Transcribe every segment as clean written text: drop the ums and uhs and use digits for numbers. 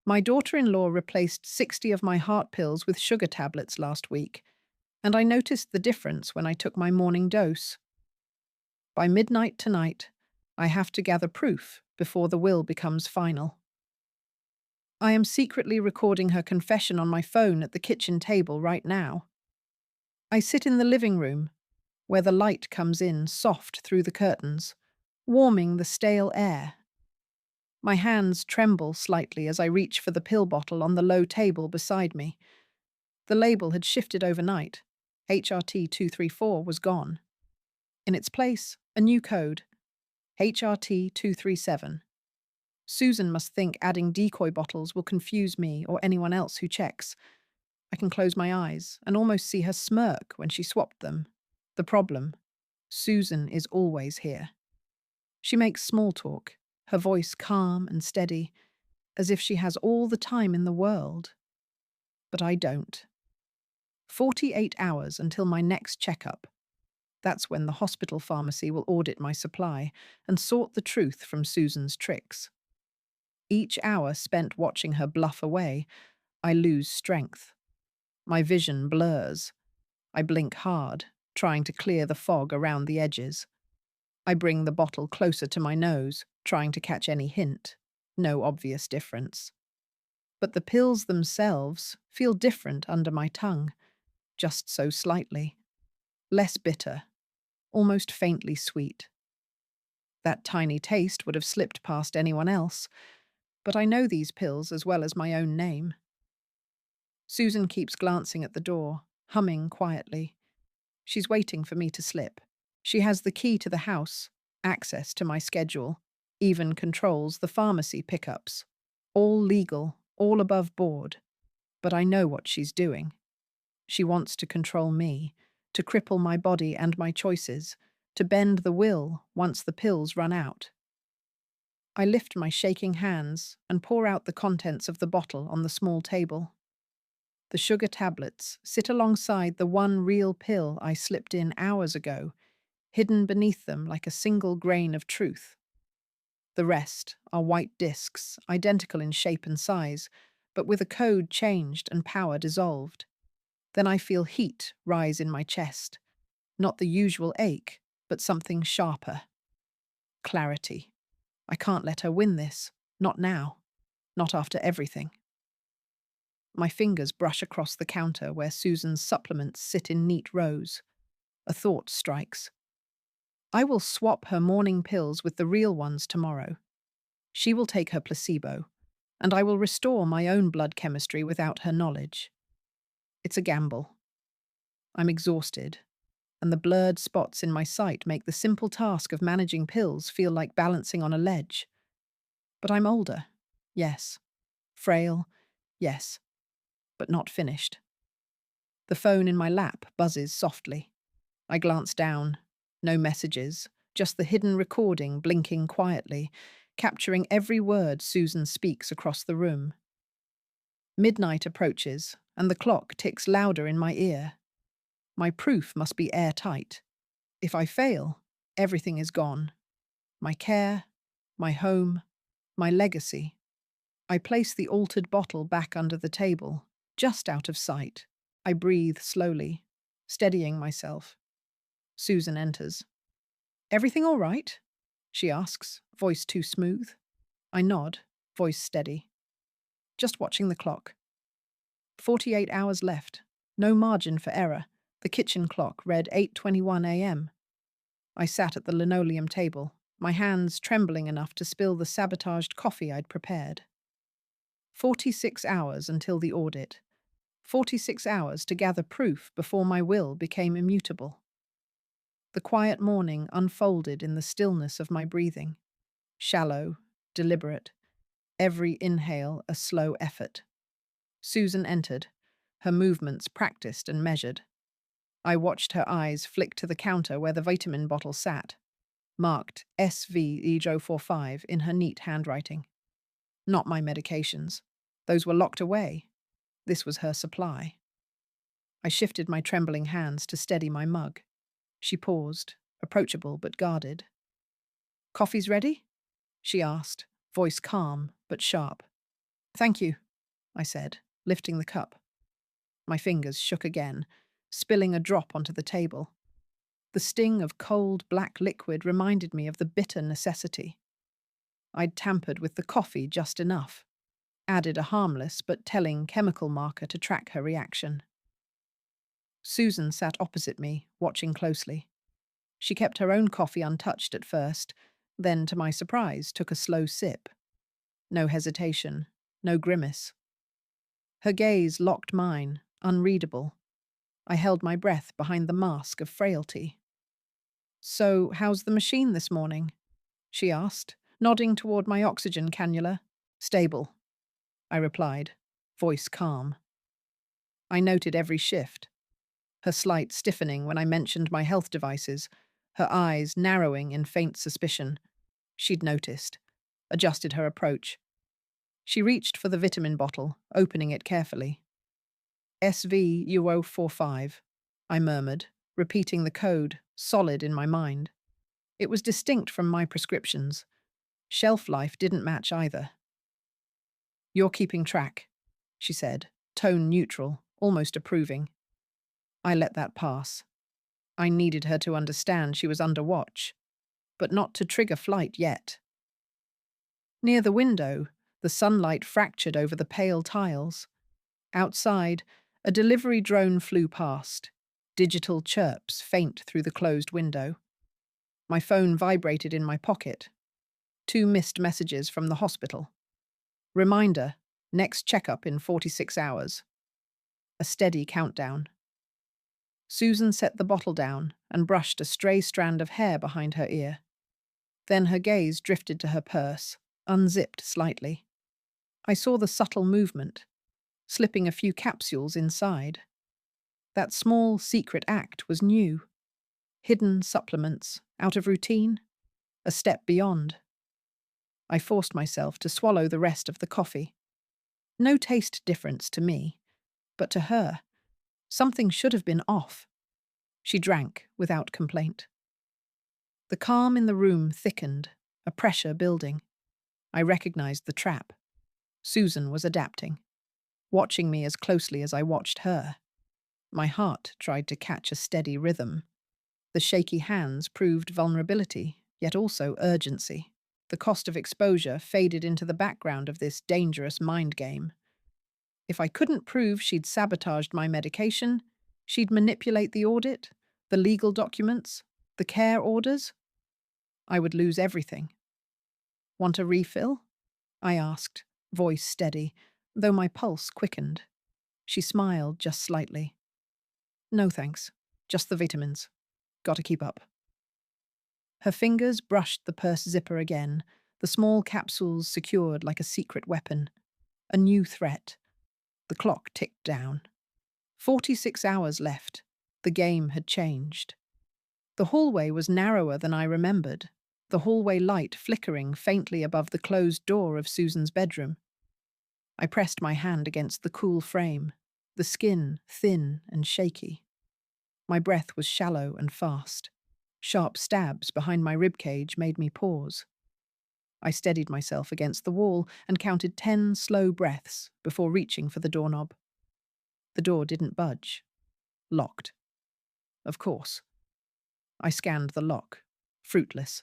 My daughter-in-law replaced 60 of my heart pills with sugar tablets last week, and I noticed the difference when I took my morning dose. By midnight tonight, I have to gather proof before the will becomes final. I am secretly recording her confession on my phone at the kitchen table right now. I sit in the living room, where the light comes in soft through the curtains, warming the stale air. My hands tremble slightly as I reach for the pill bottle on the low table beside me. The label had shifted overnight. HRT 234 was gone. In its place, a new code, HRT 237. Susan must think adding decoy bottles will confuse me or anyone else who checks. I can close my eyes and almost see her smirk when she swapped them. The problem: Susan is always here. She makes small talk, her voice calm and steady, as if she has all the time in the world. But I don't. 48 hours until my next checkup. That's when the hospital pharmacy will audit my supply and sort the truth from Susan's tricks. Each hour spent watching her bluff away, I lose strength. My vision blurs. I blink hard, trying to clear the fog around the edges. I bring the bottle closer to my nose, trying to catch any hint. No obvious difference. But the pills themselves feel different under my tongue, just so slightly. Less bitter, almost faintly sweet. That tiny taste would have slipped past anyone else, but I know these pills as well as my own name. Susan keeps glancing at the door, humming quietly. She's waiting for me to slip. She has the key to the house, access to my schedule, even controls the pharmacy pickups. All legal, all above board. But I know what she's doing. She wants to control me, to cripple my body and my choices, to bend the will once the pills run out. I lift my shaking hands and pour out the contents of the bottle on the small table. The sugar tablets sit alongside the one real pill I slipped in hours ago, hidden beneath them like a single grain of truth. The rest are white discs, identical in shape and size, but with a code changed and power dissolved. Then I feel heat rise in my chest. Not the usual ache, but something sharper. Clarity. I can't let her win this. Not now. Not after everything. My fingers brush across the counter where Susan's supplements sit in neat rows. A thought strikes. I will swap her morning pills with the real ones tomorrow. She will take her placebo, and I will restore my own blood chemistry without her knowledge. It's a gamble. I'm exhausted, and the blurred spots in my sight make the simple task of managing pills feel like balancing on a ledge. But I'm older, yes. Frail, yes. But not finished. The phone in my lap buzzes softly. I glance down. No messages, just the hidden recording blinking quietly, capturing every word Susan speaks across the room. Midnight approaches, and the clock ticks louder in my ear. My proof must be airtight. If I fail, everything is gone. My care, my home, my legacy. I place the altered bottle back under the table, just out of sight. I breathe slowly, steadying myself. Susan enters. "Everything all right?" she asks, voice too smooth. I nod, voice steady. Just watching the clock. 48 hours left. No margin for error. The kitchen clock read 8:21 a.m. I sat at the linoleum table, my hands trembling enough to spill the sabotaged coffee I'd prepared. 46 hours until the audit. 46 hours to gather proof before my will became immutable. The quiet morning unfolded in the stillness of my breathing. Shallow, deliberate, every inhale a slow effort. Susan entered, her movements practiced and measured. I watched her eyes flick to the counter where the vitamin bottle sat, marked SV-E045 in her neat handwriting. Not my medications. Those were locked away. This was her supply. I shifted my trembling hands to steady my mug. She paused, approachable but guarded. "Coffee's ready?" she asked, voice calm but sharp. Thank you, I said, lifting the cup. My fingers shook again, spilling a drop onto the table. The sting of cold black liquid reminded me of the bitter necessity. I'd tampered with the coffee just enough, added a harmless but telling chemical marker to track her reaction. Susan sat opposite me, watching closely. She kept her own coffee untouched at first, then, to my surprise, took a slow sip. No hesitation, no grimace. Her gaze locked mine, unreadable. I held my breath behind the mask of frailty. "So, how's the machine this morning?" she asked, nodding toward my oxygen cannula. "Stable," I replied, voice calm. I noted every shift, her slight stiffening when I mentioned my health devices, her eyes narrowing in faint suspicion. She'd noticed, adjusted her approach. She reached for the vitamin bottle, opening it carefully. SV-UO45, I murmured, repeating the code, solid in my mind. It was distinct from my prescriptions. Shelf life didn't match either. "You're keeping track," she said, tone neutral, almost approving. I let that pass. I needed her to understand she was under watch, but not to trigger flight yet. Near the window, the sunlight fractured over the pale tiles. Outside, a delivery drone flew past, digital chirps faint through the closed window. My phone vibrated in my pocket. 2 missed messages from the hospital. Reminder, next checkup in 46 hours. A steady countdown. Susan set the bottle down and brushed a stray strand of hair behind her ear. Then her gaze drifted to her purse, unzipped slightly. I saw the subtle movement, slipping a few capsules inside. That small, secret act was new. Hidden supplements, out of routine, a step beyond. I forced myself to swallow the rest of the coffee. No taste difference to me, but to her, something should have been off. She drank without complaint. The calm in the room thickened, a pressure building. I recognized the trap. Susan was adapting, watching me as closely as I watched her. My heart tried to catch a steady rhythm. The shaky hands proved vulnerability, yet also urgency. The cost of exposure faded into the background of this dangerous mind game. If I couldn't prove she'd sabotaged my medication, she'd manipulate the audit, the legal documents, the care orders. I would lose everything. "Want a refill?" I asked, voice steady, though my pulse quickened. She smiled just slightly. "No thanks, just the vitamins. Gotta keep up." Her fingers brushed the purse zipper again, the small capsules secured like a secret weapon. A new threat. The clock ticked down. 46 hours left. The game had changed. The hallway was narrower than I remembered, the hallway light flickering faintly above the closed door of Susan's bedroom. I pressed my hand against the cool frame, the skin thin and shaky. My breath was shallow and fast. Sharp stabs behind my ribcage made me pause. I steadied myself against the wall and counted 10 slow breaths before reaching for the doorknob. The door didn't budge. Locked. Of course. I scanned the lock. Fruitless.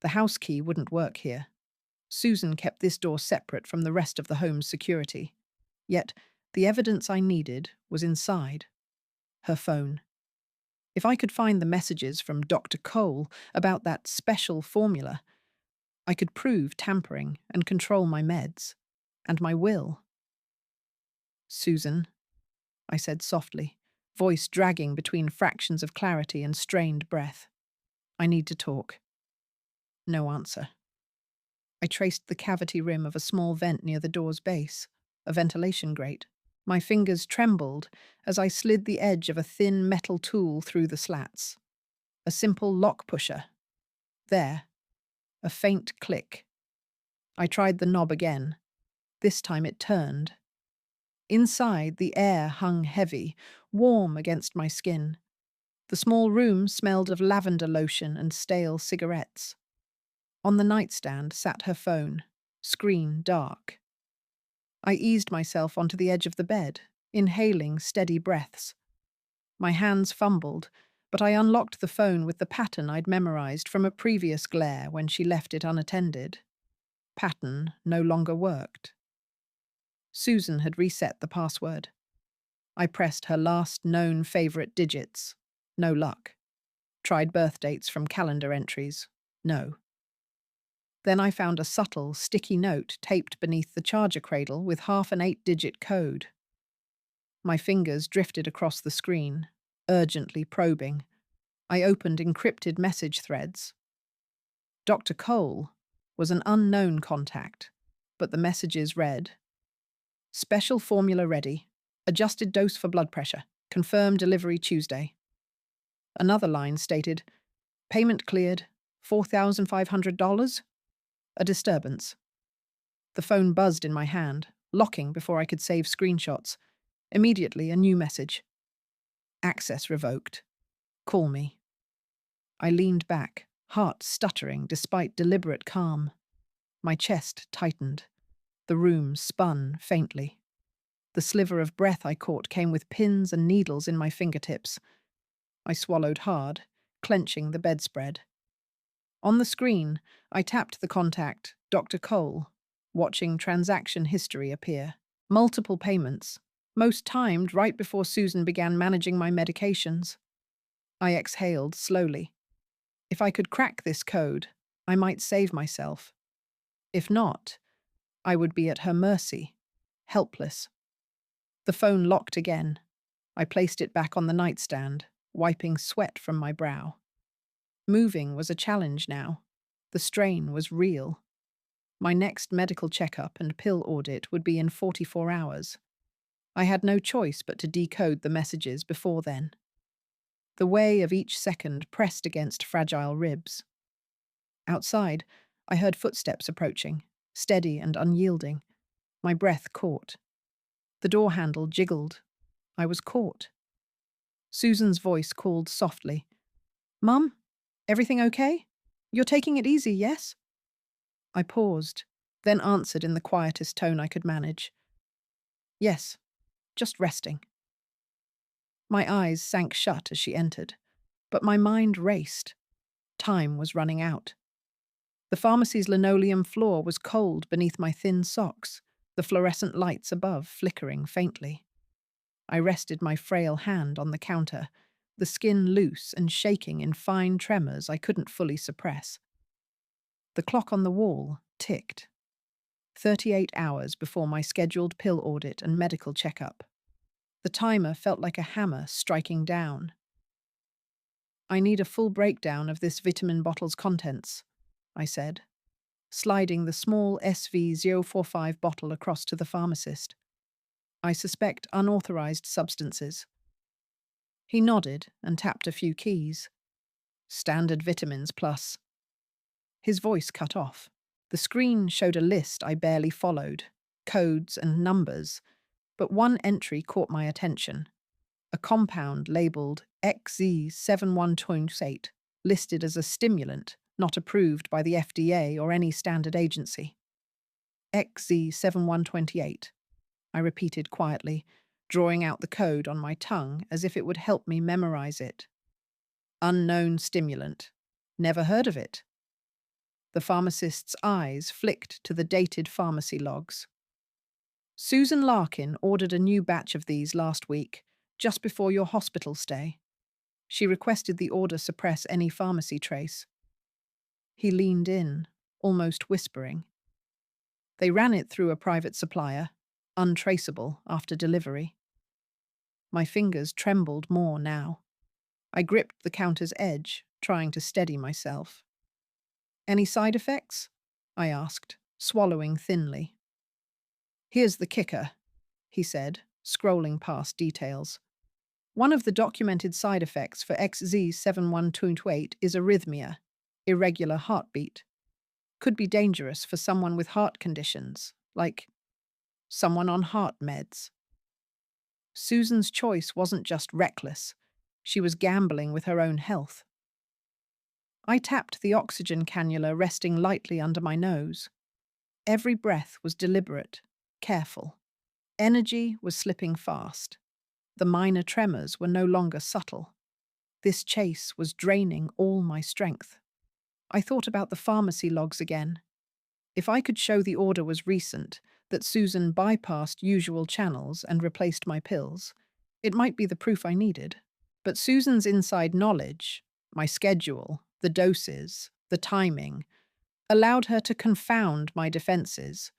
The house key wouldn't work here. Susan kept this door separate from the rest of the home's security. Yet, the evidence I needed was inside. Her phone. If I could find the messages from Dr. Cole about that special formula, I could prove tampering and control my meds. And my will. "Susan," I said softly, voice dragging between fractions of clarity and strained breath. "I need to talk." No answer. I traced the cavity rim of a small vent near the door's base, a ventilation grate. My fingers trembled as I slid the edge of a thin metal tool through the slats. A simple lock pusher. There. A faint click. I tried the knob again. This time it turned. Inside, the air hung heavy, warm against my skin. The small room smelled of lavender lotion and stale cigarettes. On the nightstand sat her phone, screen dark. I eased myself onto the edge of the bed, inhaling steady breaths. My hands fumbled, but I unlocked the phone with the pattern I'd memorized from a previous glare when she left it unattended. Pattern no longer worked. Susan had reset the password. I pressed her last known favorite digits. No luck. Tried birth dates from calendar entries. No. Then I found a subtle, sticky note taped beneath the charger cradle with half an 8-digit code. My fingers drifted across the screen, urgently probing. I opened encrypted message threads. Dr. Cole was an unknown contact, but the messages read, "Special formula ready. Adjusted dose for blood pressure. Confirmed delivery Tuesday." Another line stated, "Payment cleared. $4,500? A disturbance." The phone buzzed in my hand, locking before I could save screenshots. Immediately, a new message. "Access revoked. Call me." I leaned back, heart stuttering despite deliberate calm. My chest tightened. The room spun faintly. The sliver of breath I caught came with pins and needles in my fingertips. I swallowed hard, clenching the bedspread. On the screen, I tapped the contact, Dr. Cole, watching transaction history appear. Multiple payments, most timed right before Susan began managing my medications. I exhaled slowly. If I could crack this code, I might save myself. If not, I would be at her mercy, helpless. The phone locked again. I placed it back on the nightstand, wiping sweat from my brow. Moving was a challenge now. The strain was real. My next medical checkup and pill audit would be in 44 hours. I had no choice but to decode the messages before then. The way of each second pressed against fragile ribs. Outside, I heard footsteps approaching, steady and unyielding. My breath caught. The door handle jiggled. I was caught. Susan's voice called softly. "Mum, everything okay? You're taking it easy, yes?" I paused, then answered in the quietest tone I could manage. "Yes, just resting." My eyes sank shut as she entered, but my mind raced. Time was running out. The pharmacy's linoleum floor was cold beneath my thin socks, the fluorescent lights above flickering faintly. I rested my frail hand on the counter, the skin loose and shaking in fine tremors I couldn't fully suppress. The clock on the wall ticked. 38 hours before my scheduled pill audit and medical checkup. The timer felt like a hammer striking down. "I need a full breakdown of this vitamin bottle's contents," I said, sliding the small SV045 bottle across to the pharmacist. "I suspect unauthorized substances." He nodded and tapped a few keys. "Standard vitamins plus." His voice cut off. The screen showed a list I barely followed, codes and numbers, but one entry caught my attention. A compound labeled XZ7128, listed as a stimulant, not approved by the FDA or any standard agency. XZ7128, I repeated quietly, drawing out the code on my tongue as if it would help me memorize it. Unknown stimulant. Never heard of it. The pharmacist's eyes flicked to the dated pharmacy logs. "Susan Larkin ordered a new batch of these last week, just before your hospital stay. She requested the order suppress any pharmacy trace." He leaned in, almost whispering. "They ran it through a private supplier, untraceable after delivery." My fingers trembled more now. I gripped the counter's edge, trying to steady myself. "Any side effects?" I asked, swallowing thinly. "Here's the kicker," he said, scrolling past details. "One of the documented side effects for XZ7128 is arrhythmia, irregular heartbeat. Could be dangerous for someone with heart conditions, like someone on heart meds." Susan's choice wasn't just reckless. She was gambling with her own health. I tapped the oxygen cannula resting lightly under my nose. Every breath was deliberate, careful. Energy was slipping fast. The minor tremors were no longer subtle. This chase was draining all my strength. I thought about the pharmacy logs again. If I could show the order was recent, that Susan bypassed usual channels and replaced my pills, it might be the proof I needed. But Susan's inside knowledge, my schedule, the doses, the timing, allowed her to confound my defenses.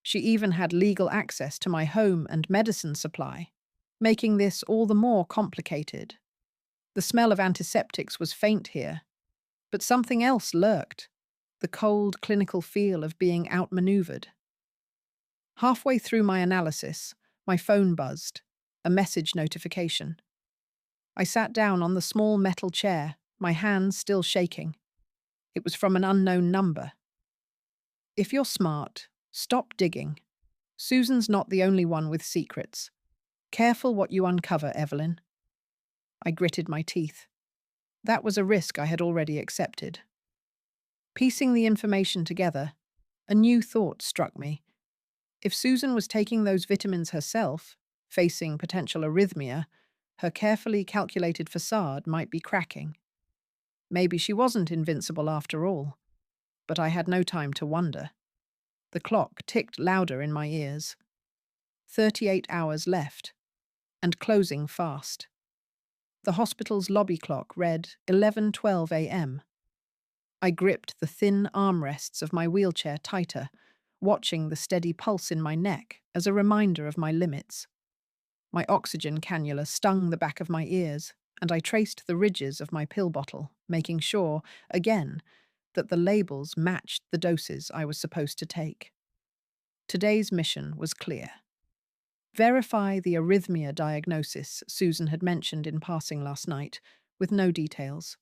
She even had legal access to my home and medicine supply, making this all the more complicated. The smell of antiseptics was faint here, but something else lurked, the cold clinical feel of being outmaneuvered. Halfway through my analysis, my phone buzzed, a message notification. I sat down on the small metal chair, my hands still shaking. It was from an unknown number. If you're smart, stop digging. Susan's not the only one with secrets. Careful what you uncover, Evelyn. I gritted my teeth. That was a risk I had already accepted. Piecing the information together, a new thought struck me. If Susan was taking those vitamins herself, facing potential arrhythmia, her carefully calculated facade might be cracking. Maybe she wasn't invincible after all. But I had no time to wonder. The clock ticked louder in my ears. 38 hours left, and closing fast. The hospital's lobby clock read 11:12 a.m. I gripped the thin armrests of my wheelchair tighter, watching the steady pulse in my neck as a reminder of my limits. My oxygen cannula stung the back of my ears, and I traced the ridges of my pill bottle, making sure, again, that the labels matched the doses I was supposed to take. Today's mission was clear. Verify the arrhythmia diagnosis Susan had mentioned in passing last night, with no details.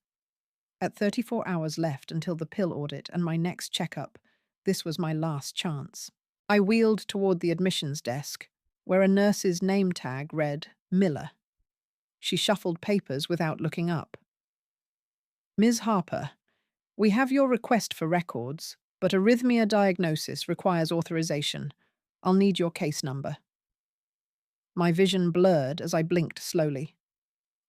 At 34 hours left until the pill audit and my next checkup, this was my last chance. I wheeled toward the admissions desk, where a nurse's name tag read Miller. She shuffled papers without looking up. Ms. Harper, we have your request for records, but arrhythmia diagnosis requires authorization. I'll need your case number. My vision blurred as I blinked slowly.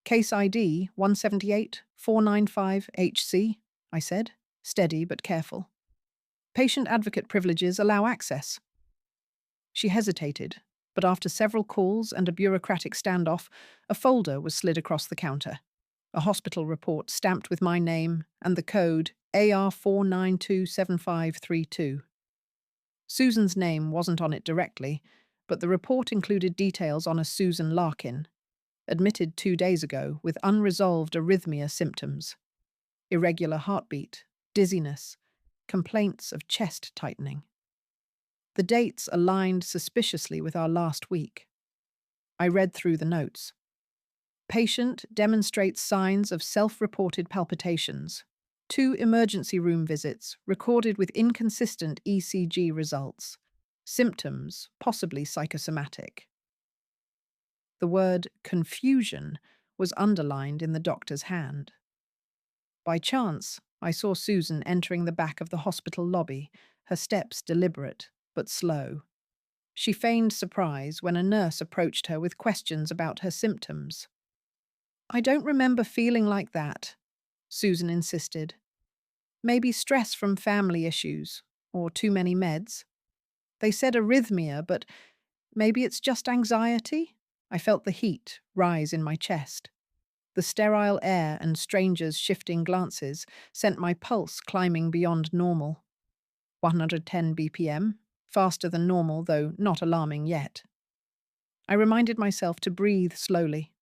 Case ID 178-495-HC, I said, steady but careful. Patient advocate privileges allow access. She hesitated, but after several calls and a bureaucratic standoff, a folder was slid across the counter. A hospital report stamped with my name and the code AR4927532. Susan's name wasn't on it directly, but the report included details on a Susan Larkin, admitted 2 days ago with unresolved arrhythmia symptoms. Irregular heartbeat, dizziness, complaints of chest tightening. The dates aligned suspiciously with our last week. I read through the notes. Patient demonstrates signs of self-reported palpitations. 2 emergency room visits recorded with inconsistent ECG results. Symptoms possibly psychosomatic. The word confusion was underlined in the doctor's hand. By chance, I saw Susan entering the back of the hospital lobby, her steps deliberate but slow. She feigned surprise when a nurse approached her with questions about her symptoms. I don't remember feeling like that, Susan insisted. Maybe stress from family issues, or too many meds. They said arrhythmia, but maybe it's just anxiety? I felt the heat rise in my chest. The sterile air and strangers' shifting glances sent my pulse climbing beyond normal. 110 BPM, faster than normal, though not alarming yet. I reminded myself to breathe slowly.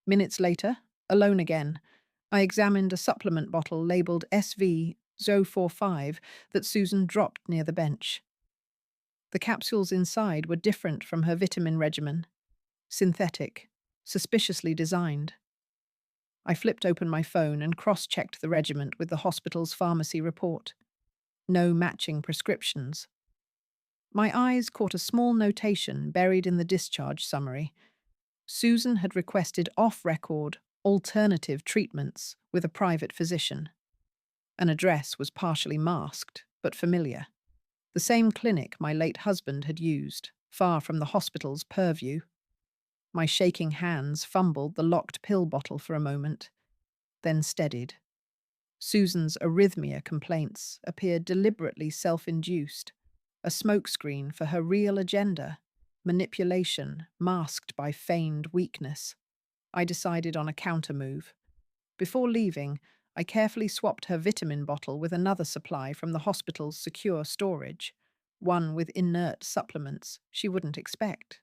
Minutes later, alone again, I examined a supplement bottle labeled SV-045 that Susan dropped near the bench. The capsules inside were different from her vitamin regimen. Synthetic, suspiciously designed. I flipped open my phone and cross-checked the regimen with the hospital's pharmacy report. No matching prescriptions. My eyes caught a small notation buried in the discharge summary. Susan had requested off-record, alternative treatments with a private physician. An address was partially masked, but familiar. The same clinic my late husband had used, far from the hospital's purview. My shaking hands fumbled the locked pill bottle for a moment, then steadied. Susan's arrhythmia complaints appeared deliberately self-induced, a smokescreen for her real agenda, manipulation masked by feigned weakness. I decided on a counter-move. Before leaving, I carefully swapped her vitamin bottle with another supply from the hospital's secure storage, one with inert supplements she wouldn't expect.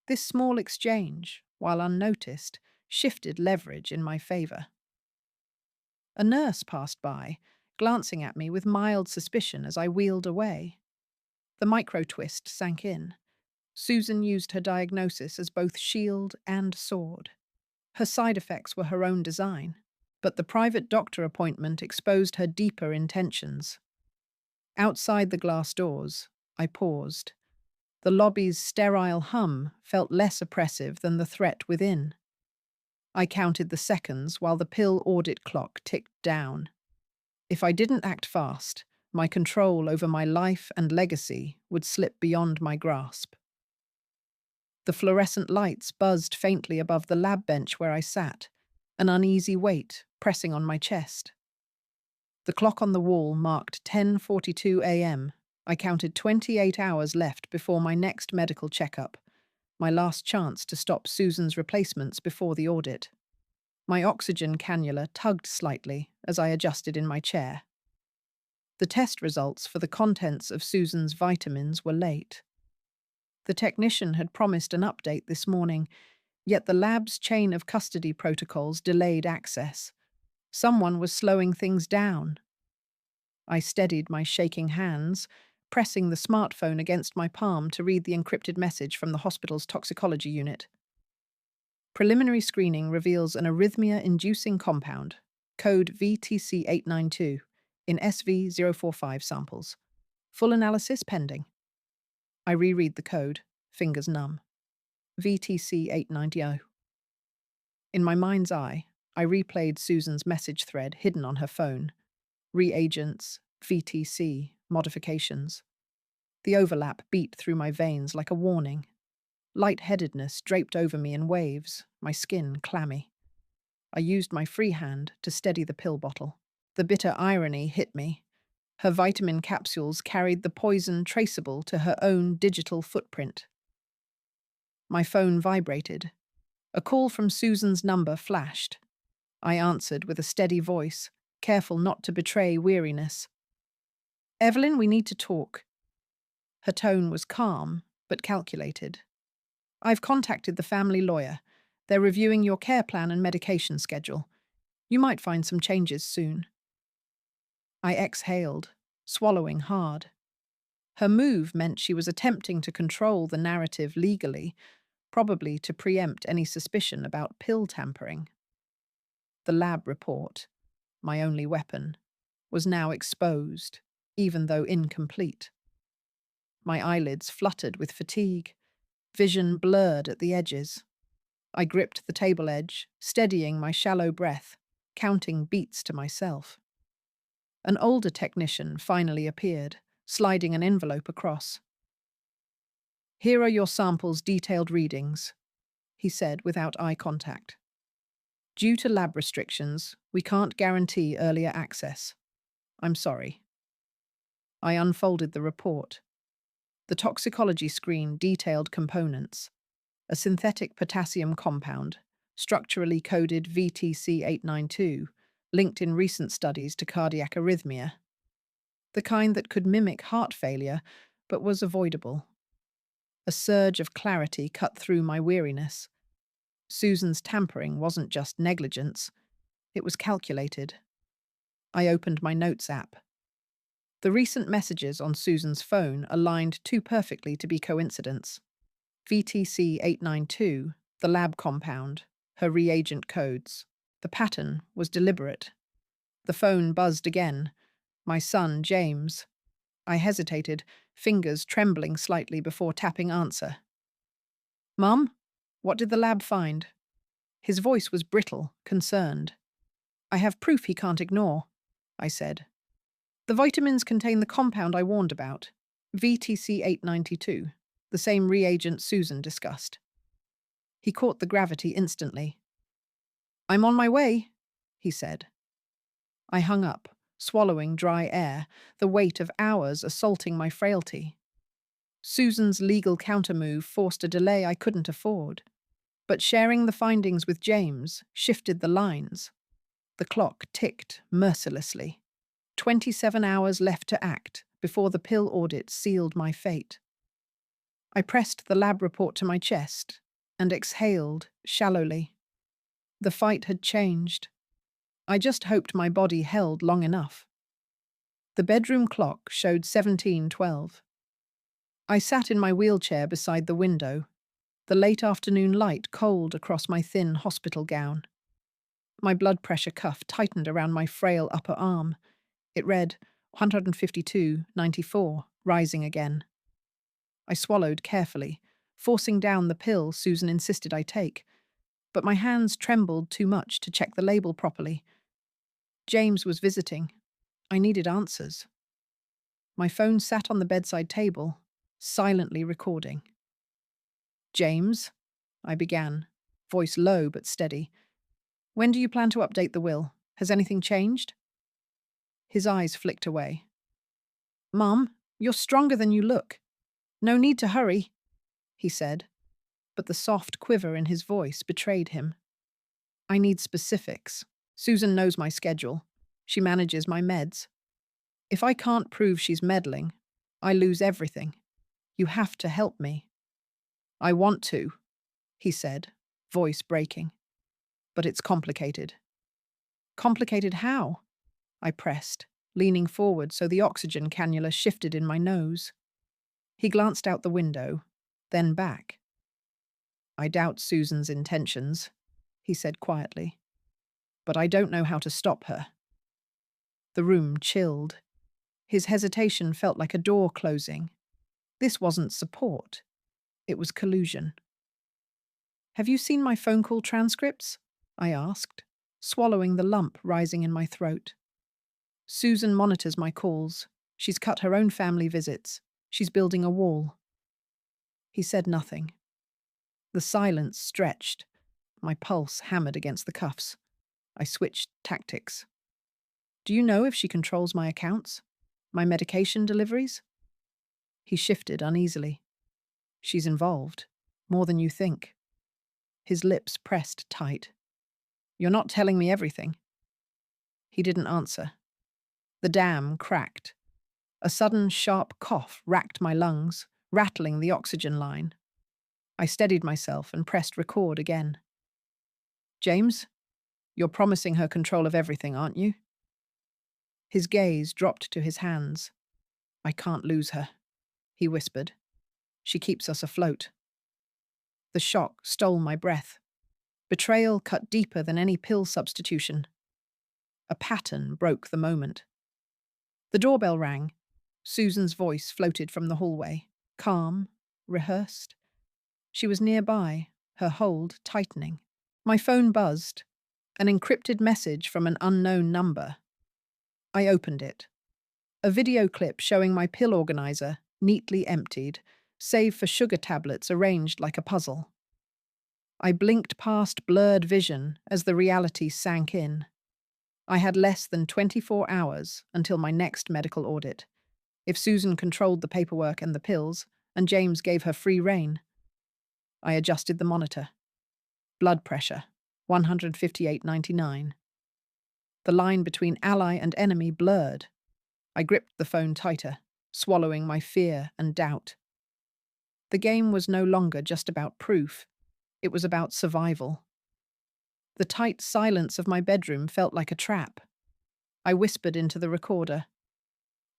This small exchange, while unnoticed, shifted leverage in my favor. A nurse passed by, glancing at me with mild suspicion as I wheeled away. The micro-twist sank in. Susan used her diagnosis as both shield and sword. Her side effects were her own design, but the private doctor appointment exposed her deeper intentions. Outside the glass doors, I paused. The lobby's sterile hum felt less oppressive than the threat within. I counted the seconds while the pill audit clock ticked down. If I didn't act fast, my control over my life and legacy would slip beyond my grasp. The fluorescent lights buzzed faintly above the lab bench where I sat, an uneasy weight pressing on my chest. The clock on the wall marked 10:42 a.m. I counted 28 hours left before my next medical checkup, my last chance to stop Susan's replacements before the audit. My oxygen cannula tugged slightly as I adjusted in my chair. The test results for the contents of Susan's vitamins were late. The technician had promised an update this morning, yet the lab's chain of custody protocols delayed access. Someone was slowing things down. I steadied my shaking hands, pressing the smartphone against my palm to read the encrypted message from the hospital's toxicology unit. Preliminary screening reveals an arrhythmia-inducing compound, code VTC892, in SV045 samples. Full analysis pending. I reread the code, fingers numb. VTC890. In my mind's eye, I replayed Susan's message thread hidden on her phone. Reagents, VTC, modifications. The overlap beat through my veins like a warning. Lightheadedness draped over me in waves, my skin clammy. I used my free hand to steady the pill bottle. The bitter irony hit me. Her vitamin capsules carried the poison traceable to her own digital footprint. My phone vibrated. A call from Susan's number flashed. I answered with a steady voice, careful not to betray weariness. "Evelyn, we need to talk." Her tone was calm, but calculated. "I've contacted the family lawyer. They're reviewing your care plan and medication schedule. You might find some changes soon." I exhaled, swallowing hard. Her move meant she was attempting to control the narrative legally, probably to preempt any suspicion about pill tampering. The lab report, my only weapon, was now exposed, even though incomplete. My eyelids fluttered with fatigue, vision blurred at the edges. I gripped the table edge, steadying my shallow breath, counting beats to myself. An older technician finally appeared, sliding an envelope across. "Here are your sample's detailed readings," he said without eye contact. "Due to lab restrictions, we can't guarantee earlier access. I'm sorry." I unfolded the report. The toxicology screen detailed components: a synthetic potassium compound, structurally coded VTC892, linked in recent studies to cardiac arrhythmia. The kind that could mimic heart failure, but was avoidable. A surge of clarity cut through my weariness. Susan's tampering wasn't just negligence, it was calculated. I opened my notes app. The recent messages on Susan's phone aligned too perfectly to be coincidence. VTC892, the lab compound, her reagent codes. The pattern was deliberate. The phone buzzed again. My son, James. I hesitated, fingers trembling slightly before tapping answer. "Mum, what did the lab find?" His voice was brittle, concerned. "I have proof he can't ignore," I said. The vitamins contain the compound I warned about, VTC 892, the same reagent Susan discussed. He caught the gravity instantly. I'm on my way, he said. I hung up, swallowing dry air, the weight of hours assaulting my frailty. Susan's legal countermove forced a delay I couldn't afford. But sharing the findings with James shifted the lines. The clock ticked mercilessly. 27 hours left to act before the pill audit sealed my fate. I pressed the lab report to my chest and exhaled shallowly. The fight had changed. I just hoped my body held long enough. The bedroom clock showed 17:12. I sat in my wheelchair beside the window, the late afternoon light cold across my thin hospital gown. My blood pressure cuff tightened around my frail upper arm. It read 152/94, rising again. I swallowed carefully, forcing down the pill Susan insisted I take, but my hands trembled too much to check the label properly. James was visiting. I needed answers. My phone sat on the bedside table, silently recording. James, I began, voice low but steady. When do you plan to update the will? Has anything changed? His eyes flicked away. Mum, you're stronger than you look. No need to hurry, he said, but the soft quiver in his voice betrayed him. I need specifics. Susan knows my schedule. She manages my meds. If I can't prove she's meddling, I lose everything. You have to help me. I want to, he said, voice breaking. But it's complicated. Complicated how? I pressed, leaning forward so the oxygen cannula shifted in my nose. He glanced out the window, then back. I doubt Susan's intentions, he said quietly. But I don't know how to stop her. The room chilled. His hesitation felt like a door closing. This wasn't support. It was collusion. Have you seen my phone call transcripts? I asked, swallowing the lump rising in my throat. Susan monitors my calls. She's cut her own family visits. She's building a wall. He said nothing. The silence stretched. My pulse hammered against the cuffs. I switched tactics. Do you know if she controls my accounts? My medication deliveries? He shifted uneasily. She's involved, more than you think. His lips pressed tight. You're not telling me everything. He didn't answer. The dam cracked. A sudden sharp cough racked my lungs, rattling the oxygen line. I steadied myself and pressed record again. James, you're promising her control of everything, aren't you? His gaze dropped to his hands. I can't lose her, he whispered. She keeps us afloat. The shock stole my breath. Betrayal cut deeper than any pill substitution. A pattern broke the moment. The doorbell rang. Susan's voice floated from the hallway, calm, rehearsed. She was nearby, her hold tightening. My phone buzzed, an encrypted message from an unknown number. I opened it. A video clip showing my pill organizer, neatly emptied, save for sugar tablets arranged like a puzzle. I blinked past blurred vision as the reality sank in. I had less than 24 hours until my next medical audit. If Susan controlled the paperwork and the pills, and James gave her free rein. I adjusted the monitor. Blood pressure, 158/99. The line between ally and enemy blurred. I gripped the phone tighter, swallowing my fear and doubt. The game was no longer just about proof. It was about survival. The tight silence of my bedroom felt like a trap. I whispered into the recorder.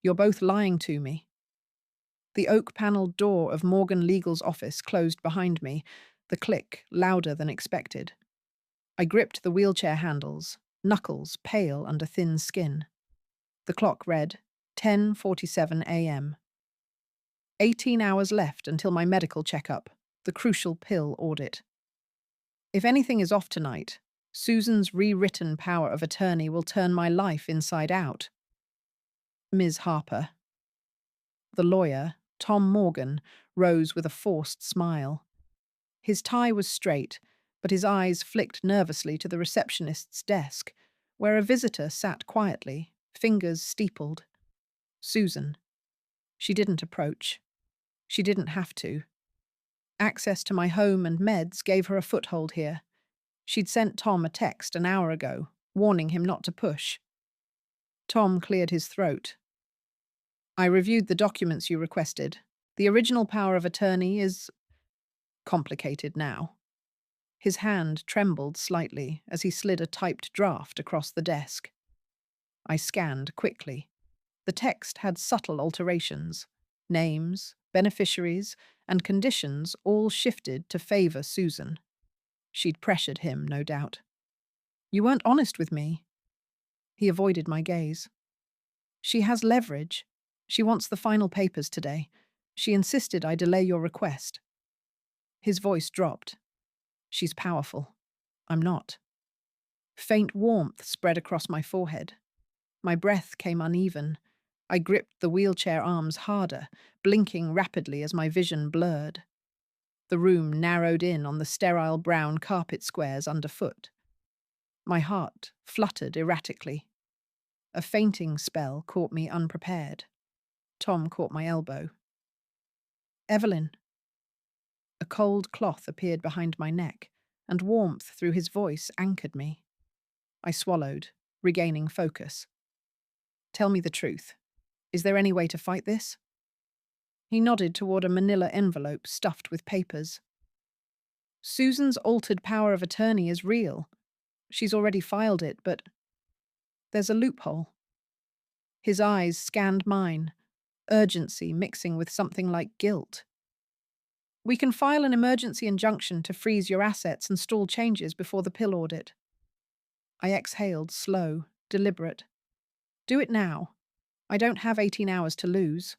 You're both lying to me. The oak-panelled door of Morgan Legal's office closed behind me, the click louder than expected. I gripped the wheelchair handles, knuckles pale under thin skin. The clock read 10:47 a.m. 18 hours left until my medical checkup, the crucial pill audit. If anything is off tonight, Susan's rewritten power of attorney will turn my life inside out. Ms. Harper. The lawyer, Tom Morgan, rose with a forced smile. His tie was straight, but his eyes flicked nervously to the receptionist's desk, where a visitor sat quietly, fingers steepled. Susan. She didn't approach. She didn't have to. Access to my home and meds gave her a foothold here. She'd sent Tom a text an hour ago, warning him not to push. Tom cleared his throat. I reviewed the documents you requested. The original power of attorney is complicated now. His hand trembled slightly as he slid a typed draft across the desk. I scanned quickly. The text had subtle alterations. Names, beneficiaries, and conditions all shifted to favor Susan. She'd pressured him, no doubt. You weren't honest with me. He avoided my gaze. She has leverage. She wants the final papers today. She insisted I delay your request. His voice dropped. She's powerful. I'm not. Faint warmth spread across my forehead. My breath came uneven. I gripped the wheelchair arms harder, blinking rapidly as my vision blurred. The room narrowed in on the sterile brown carpet squares underfoot. My heart fluttered erratically. A fainting spell caught me unprepared. Tom caught my elbow. Evelyn. A cold cloth appeared behind my neck, and warmth through his voice anchored me. I swallowed, regaining focus. Tell me the truth. Is there any way to fight this? He nodded toward a manila envelope stuffed with papers. Susan's altered power of attorney is real. She's already filed it, but there's a loophole. His eyes scanned mine, urgency mixing with something like guilt. We can file an emergency injunction to freeze your assets and stall changes before the pill audit. I exhaled, slow, deliberate. Do it now. I don't have 18 hours to lose.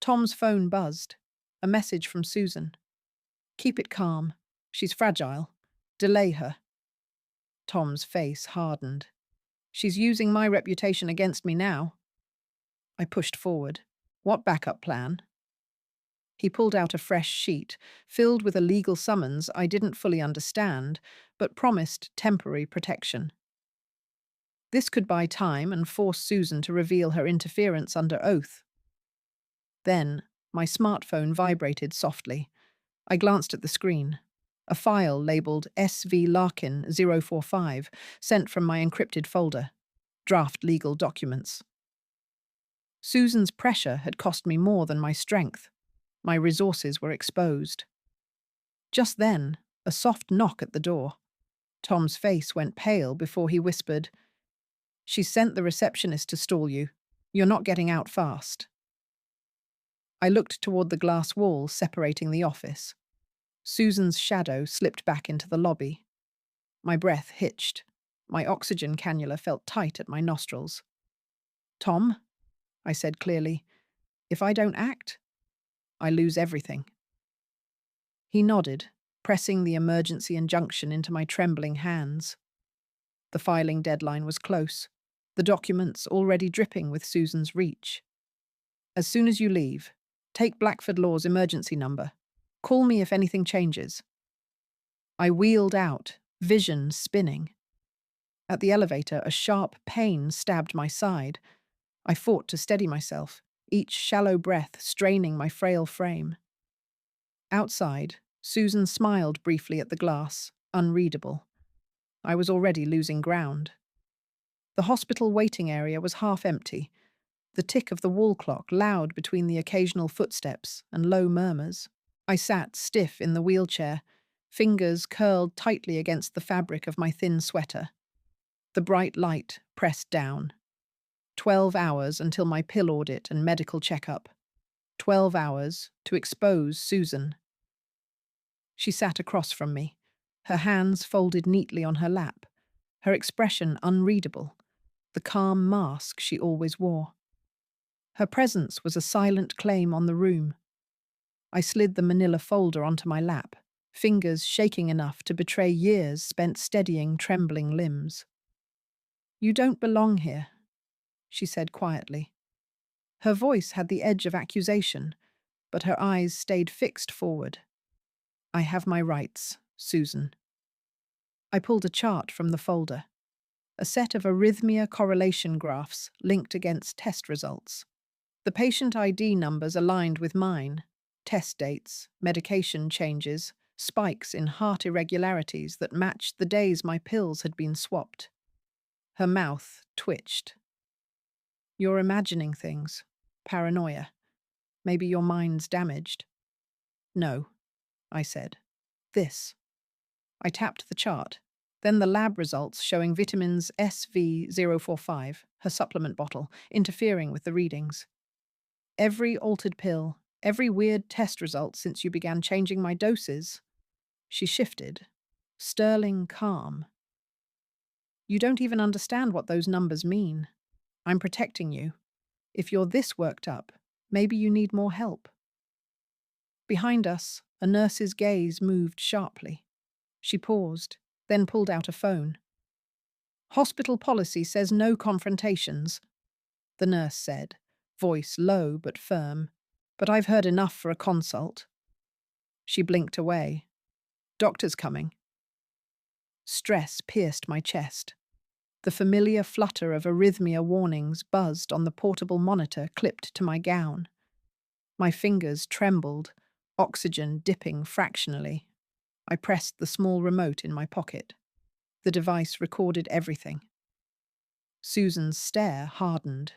Tom's phone buzzed. A message from Susan. Keep it calm. She's fragile. Delay her. Tom's face hardened. She's using my reputation against me now. I pushed forward. What backup plan? He pulled out a fresh sheet, filled with a legal summons I didn't fully understand, but promised temporary protection. This could buy time and force Susan to reveal her interference under oath. Then, my smartphone vibrated softly. I glanced at the screen. A file labeled SV Larkin 045, sent from my encrypted folder. Draft legal documents. Susan's pressure had cost me more than my strength. My resources were exposed. Just then, a soft knock at the door. Tom's face went pale before he whispered, She sent the receptionist to stall you. You're not getting out fast. I looked toward the glass wall separating the office. Susan's shadow slipped back into the lobby. My breath hitched. My oxygen cannula felt tight at my nostrils. Tom, I said clearly, if I don't act, I lose everything. He nodded, pressing the emergency injunction into my trembling hands. The filing deadline was close, the documents already dripping with Susan's reach. As soon as you leave, take Blackford Law's emergency number. Call me if anything changes. I wheeled out, vision spinning. At the elevator, a sharp pain stabbed my side. I fought to steady myself, each shallow breath straining my frail frame. Outside, Susan smiled briefly at the glass, unreadable. I was already losing ground. The hospital waiting area was half empty, the tick of the wall clock loud between the occasional footsteps and low murmurs. I sat stiff in the wheelchair, fingers curled tightly against the fabric of my thin sweater. The bright light pressed down. 12 hours until my pill audit and medical checkup. 12 hours to expose Susan. She sat across from me, her hands folded neatly on her lap, her expression unreadable, the calm mask she always wore. Her presence was a silent claim on the room. I slid the manila folder onto my lap, fingers shaking enough to betray years spent steadying trembling limbs. You don't belong here. she said quietly. Her voice had the edge of accusation, but her eyes stayed fixed forward. I have my rights, Susan. I pulled a chart from the folder, a set of arrhythmia correlation graphs linked against test results. The patient ID numbers aligned with mine, test dates, medication changes, spikes in heart irregularities that matched the days my pills had been swapped. Her mouth twitched. You're imagining things. Paranoia. Maybe your mind's damaged. No, I said. This. I tapped the chart, then the lab results showing vitamins SV045, her supplement bottle, interfering with the readings. Every altered pill, every weird test result since you began changing my doses. She shifted. Sterling calm. You don't even understand what those numbers mean. I'm protecting you. If you're this worked up, maybe you need more help. Behind us, a nurse's gaze moved sharply. She paused, then pulled out a phone. Hospital policy says no confrontations, the nurse said, voice low but firm. But I've heard enough for a consult. She blinked away. Doctor's coming. Stress pierced my chest. The familiar flutter of arrhythmia warnings buzzed on the portable monitor clipped to my gown. My fingers trembled, oxygen dipping fractionally. I pressed the small remote in my pocket. The device recorded everything. Susan's stare hardened.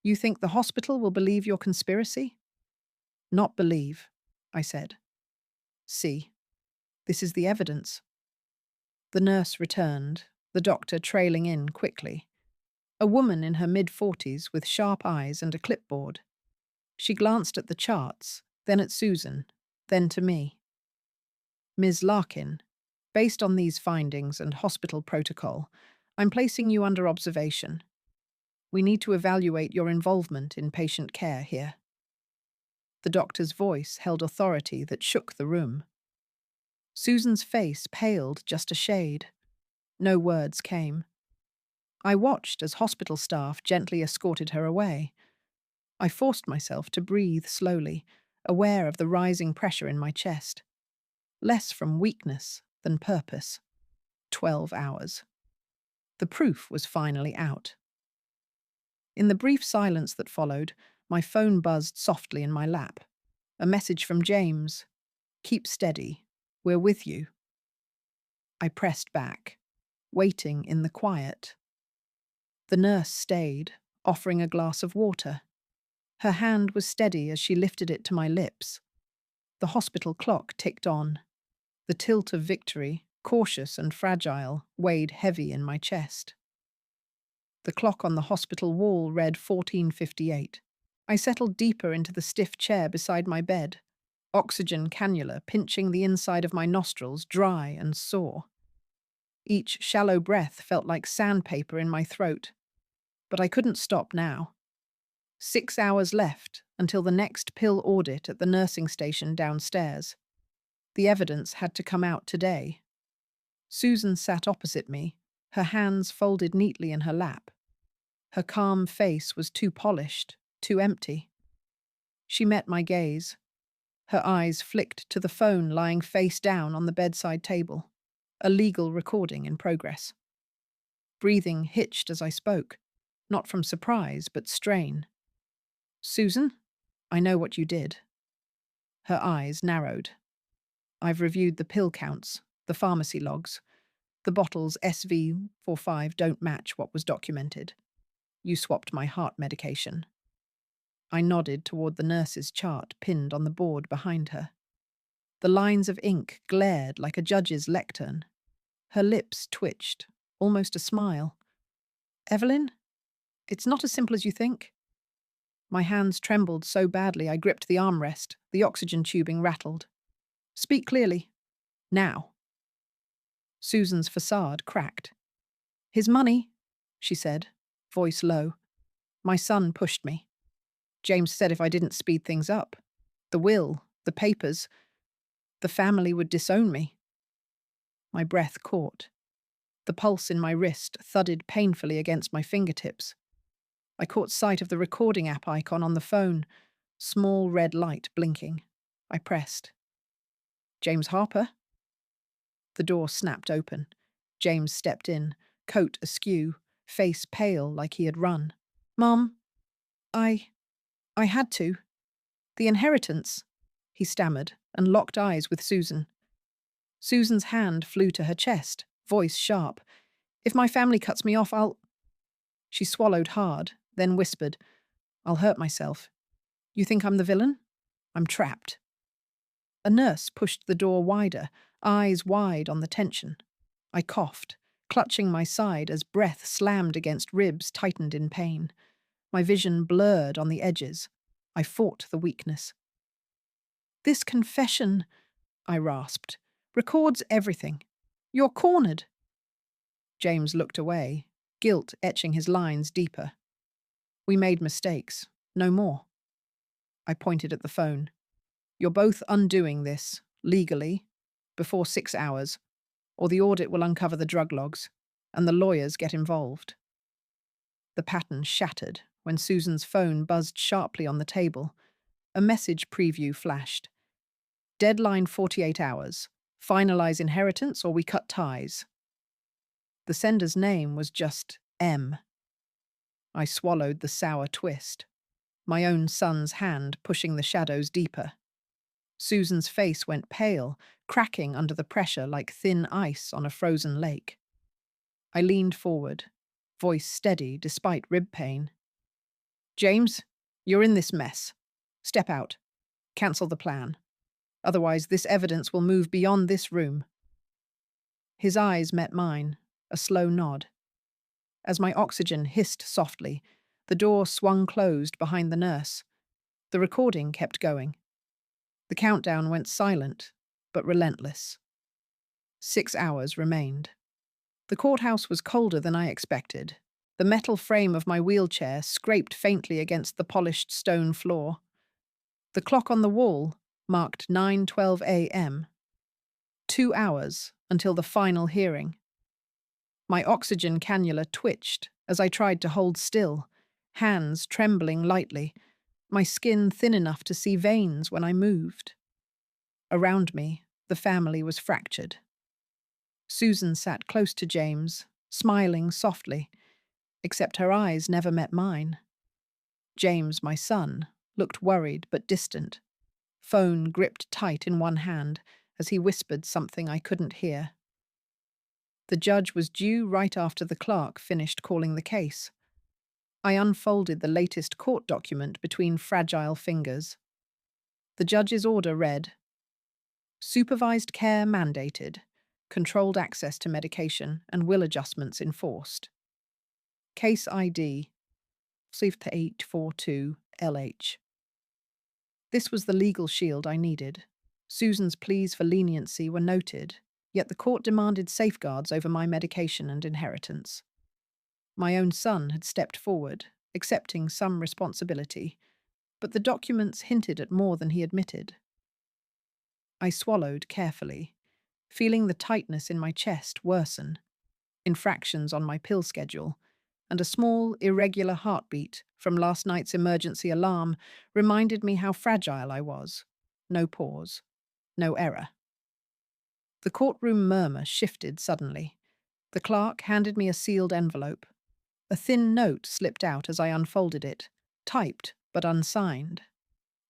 You think the hospital will believe your conspiracy? Not believe, I said. See. This is the evidence. The nurse returned, the doctor trailing in quickly. A woman in her mid-40s with sharp eyes and a clipboard. She glanced at the charts, then at Susan, then to me. Ms. Larkin, based on these findings and hospital protocol, I'm placing you under observation. We need to evaluate your involvement in patient care here. The doctor's voice held authority that shook the room. Susan's face paled just a shade. No words came. I watched as hospital staff gently escorted her away. I forced myself to breathe slowly, aware of the rising pressure in my chest. Less from weakness than purpose. 12 hours. The proof was finally out. In the brief silence that followed, my phone buzzed softly in my lap. A message from James. Keep steady. We're with you. I pressed back, waiting in the quiet. The nurse stayed, offering a glass of water. Her hand was steady as she lifted it to my lips. The hospital clock ticked on. The tilt of victory, cautious and fragile, weighed heavy in my chest. The clock on the hospital wall read 14:58. I settled deeper into the stiff chair beside my bed, oxygen cannula pinching the inside of my nostrils dry and sore. Each shallow breath felt like sandpaper in my throat. But I couldn't stop now. 6 hours left until the next pill audit at the nursing station downstairs. The evidence had to come out today. Susan sat opposite me, her hands folded neatly in her lap. Her calm face was too polished, too empty. She met my gaze. Her eyes flicked to the phone lying face down on the bedside table, a legal recording in progress. Breathing hitched as I spoke, not from surprise but strain. Susan, I know what you did. Her eyes narrowed. I've reviewed the pill counts, the pharmacy logs. The bottles SV45 don't match what was documented. You swapped my heart medication. I nodded toward the nurse's chart pinned on the board behind her. The lines of ink glared like a judge's lectern. Her lips twitched, almost a smile. Evelyn, it's not as simple as you think. My hands trembled so badly I gripped the armrest. The oxygen tubing rattled. Speak clearly. Now. Susan's facade cracked. His money, she said, voice low. My son pushed me. James said if I didn't speed things up, the will, the papers, the family would disown me. My breath caught. The pulse in my wrist thudded painfully against my fingertips. I caught sight of the recording app icon on the phone, small red light blinking. I pressed. James Harper? The door snapped open. James stepped in, coat askew, face pale like he had run. Mom, I had to. The inheritance, he stammered, and locked eyes with Susan. Susan's hand flew to her chest, voice sharp. If my family cuts me off, I'll... She swallowed hard, then whispered, I'll hurt myself. You think I'm the villain? I'm trapped. A nurse pushed the door wider, eyes wide on the tension. I coughed, clutching my side as breath slammed against ribs tightened in pain. My vision blurred on the edges. I fought the weakness. This confession, I rasped, records everything. You're cornered. James looked away, guilt etching his lines deeper. We made mistakes, no more. I pointed at the phone. You're both undoing this, legally, before 6 hours, or the audit will uncover the drug logs, and the lawyers get involved. The pattern shattered when Susan's phone buzzed sharply on the table. A message preview flashed. Deadline 48 hours. Finalize inheritance or we cut ties. The sender's name was just M. I swallowed the sour twist, my own son's hand pushing the shadows deeper. Susan's face went pale, cracking under the pressure like thin ice on a frozen lake. I leaned forward, voice steady despite rib pain. James, you're in this mess. Step out. Cancel the plan. Otherwise, this evidence will move beyond this room. His eyes met mine, a slow nod. As my oxygen hissed softly, the door swung closed behind the nurse. The recording kept going. The countdown went silent, but relentless. 6 hours remained. The courthouse was colder than I expected. The metal frame of my wheelchair scraped faintly against the polished stone floor. The clock on the wall marked 9:12 a.m. 2 hours until the final hearing. My oxygen cannula twitched as I tried to hold still, hands trembling lightly, my skin thin enough to see veins when I moved. Around me, the family was fractured. Susan sat close to James, smiling softly, except her eyes never met mine. James, my son, looked worried but distant, phone gripped tight in one hand as he whispered something I couldn't hear. The judge was due right after the clerk finished calling the case. I unfolded the latest court document between fragile fingers. The judge's order read, Supervised care mandated, controlled access to medication and will adjustments enforced. Case ID 5842LH. This was the legal shield I needed. Susan's pleas for leniency were noted, yet the court demanded safeguards over my medication and inheritance. My own son had stepped forward, accepting some responsibility, but the documents hinted at more than he admitted. I swallowed carefully, feeling the tightness in my chest worsen, infractions on my pill schedule, and a small, irregular heartbeat from last night's emergency alarm reminded me how fragile I was. No pause. No error. The courtroom murmur shifted suddenly. The clerk handed me a sealed envelope. A thin note slipped out as I unfolded it, typed but unsigned.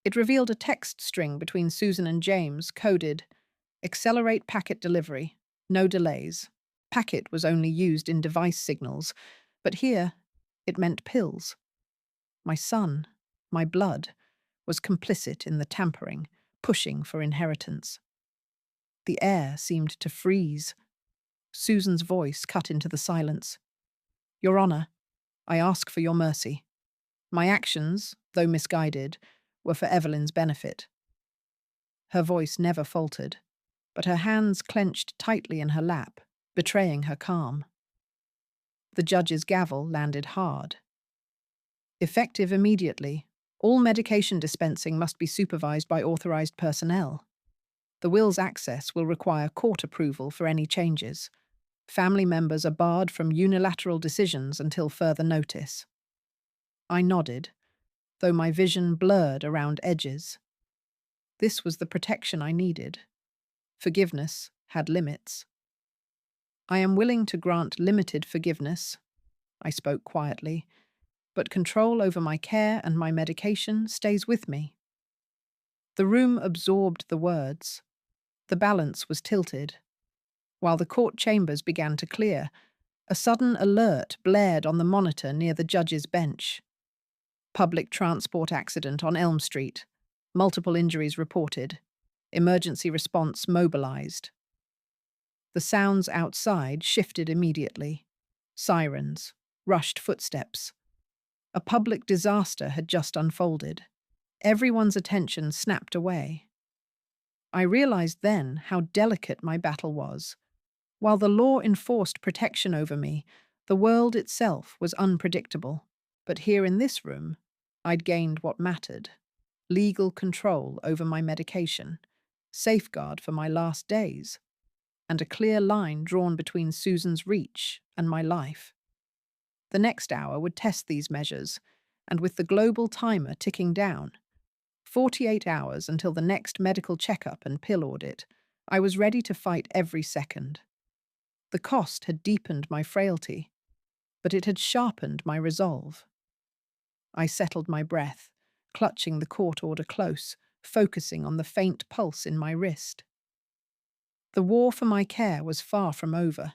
It revealed a text string between Susan and James, coded, Accelerate packet delivery. No delays. Packet was only used in device signals, but here it meant pills. My son, my blood, was complicit in the tampering, pushing for inheritance. The air seemed to freeze. Susan's voice cut into the silence. Your Honour, I ask for your mercy. My actions, though misguided, were for Evelyn's benefit. Her voice never faltered, but her hands clenched tightly in her lap, betraying her calm. The judge's gavel landed hard. Effective immediately, all medication dispensing must be supervised by authorized personnel. The will's access will require court approval for any changes. Family members are barred from unilateral decisions until further notice. I nodded, though my vision blurred around edges. This was the protection I needed. Forgiveness had limits. I am willing to grant limited forgiveness, I spoke quietly, but control over my care and my medication stays with me. The room absorbed the words. The balance was tilted. While the court chambers began to clear, a sudden alert blared on the monitor near the judge's bench. Public transport accident on Elm Street. Multiple injuries reported. Emergency response mobilized. The sounds outside shifted immediately. Sirens, rushed footsteps. A public disaster had just unfolded. Everyone's attention snapped away. I realized then how delicate my battle was. While the law enforced protection over me, the world itself was unpredictable. But here in this room, I'd gained what mattered: legal control over my medication, safeguard for my last days, and a clear line drawn between Susan's reach and my life. The next hour would test these measures, and with the global timer ticking down, 48 hours until the next medical checkup and pill audit, I was ready to fight every second. The cost had deepened my frailty, but it had sharpened my resolve. I settled my breath, clutching the court order close, focusing on the faint pulse in my wrist. The war for my care was far from over.